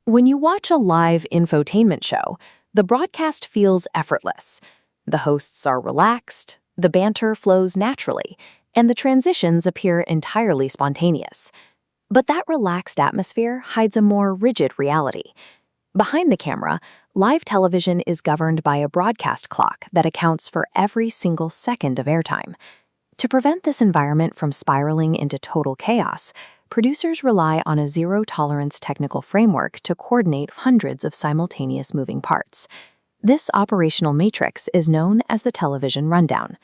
When you watch a live infotainment show, the broadcast feels effortless. The hosts are relaxed, the banter flows naturally, and the transitions appear entirely spontaneous. But that relaxed atmosphere hides a more rigid reality. Behind the camera, live television is governed by a broadcast clock that accounts for every single second of airtime. To prevent this environment from spiraling into total chaos, producers rely on a zero-tolerance technical framework to coordinate hundreds of simultaneous moving parts. This operational matrix is known as the television rundown.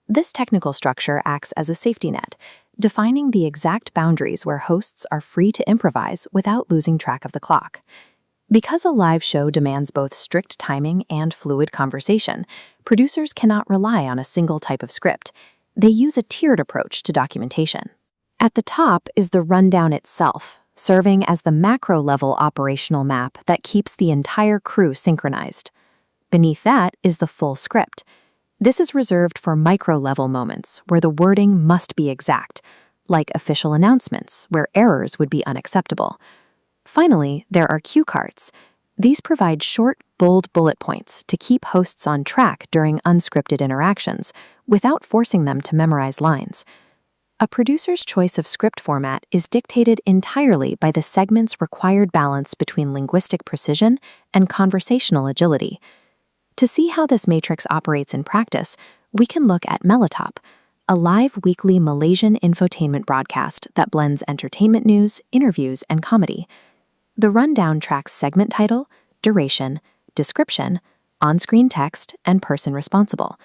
This technical structure acts as a safety net, defining the exact boundaries where hosts are free to improvise without losing track of the clock. Because a live show demands both strict timing and fluid conversation, producers cannot rely on a single type of script. They use a tiered approach to documentation. At the top is the rundown itself, serving as the macro-level operational map that keeps the entire crew synchronized. Beneath that is the full script. This is reserved for micro-level moments where the wording must be exact, like official announcements where errors would be unacceptable. Finally, there are cue cards. These provide short, bold bullet points to keep hosts on track during unscripted interactions without forcing them to memorize lines. A producer's choice of script format is dictated entirely by the segment's required balance between linguistic precision and conversational agility. To see how this matrix operates in practice, we can look at Melatop, a live weekly Malaysian infotainment broadcast that blends entertainment news, interviews, and comedy. The rundown tracks segment title, duration, description, on-screen text, and person responsible.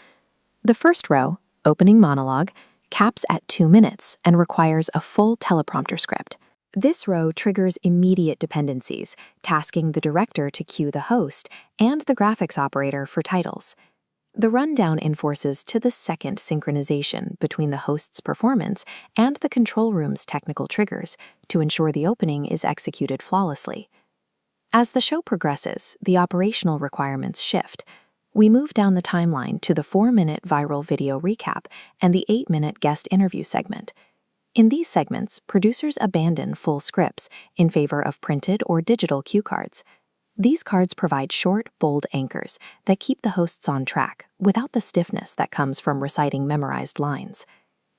The first row, opening monologue, caps at 2 minutes and requires a full teleprompter script. This row triggers immediate dependencies, tasking the director to cue the host and the graphics operator for titles. The rundown enforces to the second synchronization between the host's performance and the control room's technical triggers to ensure the opening is executed flawlessly. As the show progresses, the operational requirements shift. We move down the timeline to the 4-minute viral video recap and the 8-minute guest interview segment. In these segments, producers abandon full scripts in favor of printed or digital cue cards. These cards provide short, bold anchors that keep the hosts on track without the stiffness that comes from reciting memorized lines.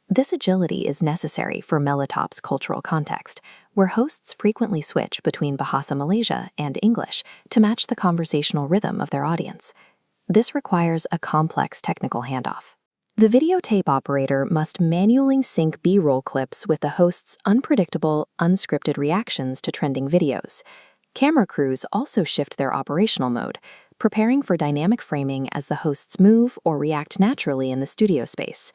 This agility is necessary for Melatop's cultural context, where hosts frequently switch between Bahasa Malaysia and English to match the conversational rhythm of their audience. This requires a complex technical handoff. The videotape operator must manually sync B-roll clips with the host's unpredictable, unscripted reactions to trending videos. Camera crews also shift their operational mode, preparing for dynamic framing as the hosts move or react naturally in the studio space.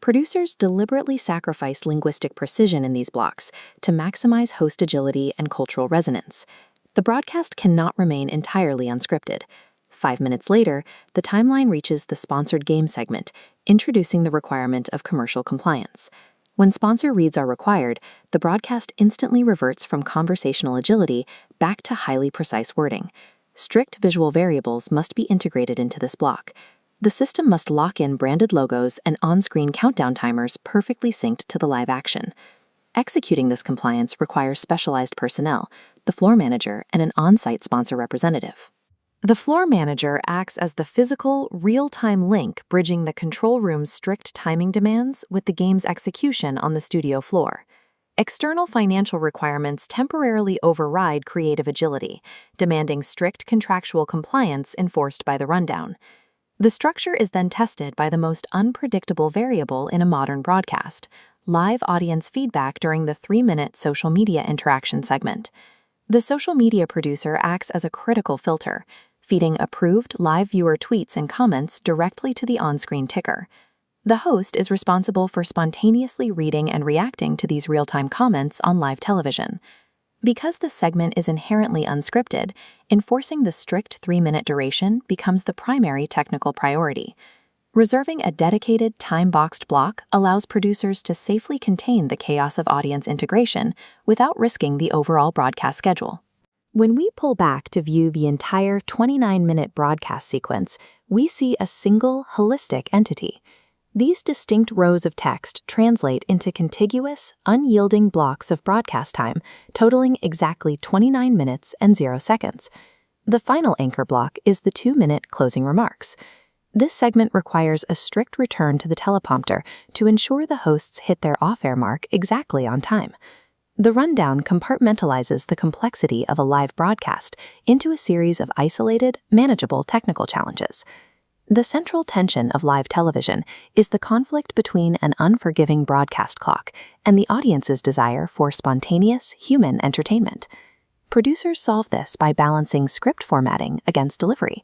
Producers deliberately sacrifice linguistic precision in these blocks to maximize host agility and cultural resonance. The broadcast cannot remain entirely unscripted. 5 minutes later, the timeline reaches the sponsored game segment, introducing the requirement of commercial compliance. When sponsor reads are required, the broadcast instantly reverts from conversational agility back to highly precise wording. Strict visual variables must be integrated into this block. The system must lock in branded logos and on-screen countdown timers perfectly synced to the live action. Executing this compliance requires specialized personnel, the floor manager, and an on-site sponsor representative. The floor manager acts as the physical, real-time link bridging the control room's strict timing demands with the game's execution on the studio floor. External financial requirements temporarily override creative agility, demanding strict contractual compliance enforced by the rundown. The structure is then tested by the most unpredictable variable in a modern broadcast: live audience feedback during the 3-minute social media interaction segment. The social media producer acts as a critical filter, feeding approved live viewer tweets and comments directly to the on-screen ticker. The host is responsible for spontaneously reading and reacting to these real-time comments on live television. Because the segment is inherently unscripted, enforcing the strict 3-minute duration becomes the primary technical priority. Reserving a dedicated, time-boxed block allows producers to safely contain the chaos of audience integration without risking the overall broadcast schedule. When we pull back to view the entire 29-minute broadcast sequence, we see a single, holistic entity. These distinct rows of text translate into contiguous, unyielding blocks of broadcast time, totaling exactly 29 minutes and 0 seconds. The final anchor block is the 2-minute closing remarks. This segment requires a strict return to the teleprompter to ensure the hosts hit their off-air mark exactly on time. The rundown compartmentalizes the complexity of a live broadcast into a series of isolated, manageable technical challenges. The central tension of live television is the conflict between an unforgiving broadcast clock and the audience's desire for spontaneous, human entertainment. Producers solve this by balancing script formatting against delivery.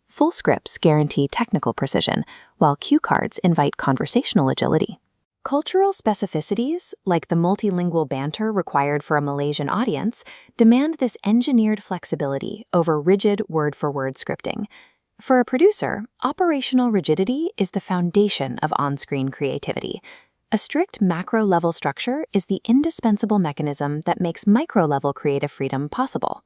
Full scripts guarantee technical precision, while cue cards invite conversational agility. Cultural specificities, like the multilingual banter required for a Malaysian audience, demand this engineered flexibility over rigid word-for-word scripting. For a producer, operational rigidity is the foundation of on-screen creativity. A strict macro-level structure is the indispensable mechanism that makes micro-level creative freedom possible.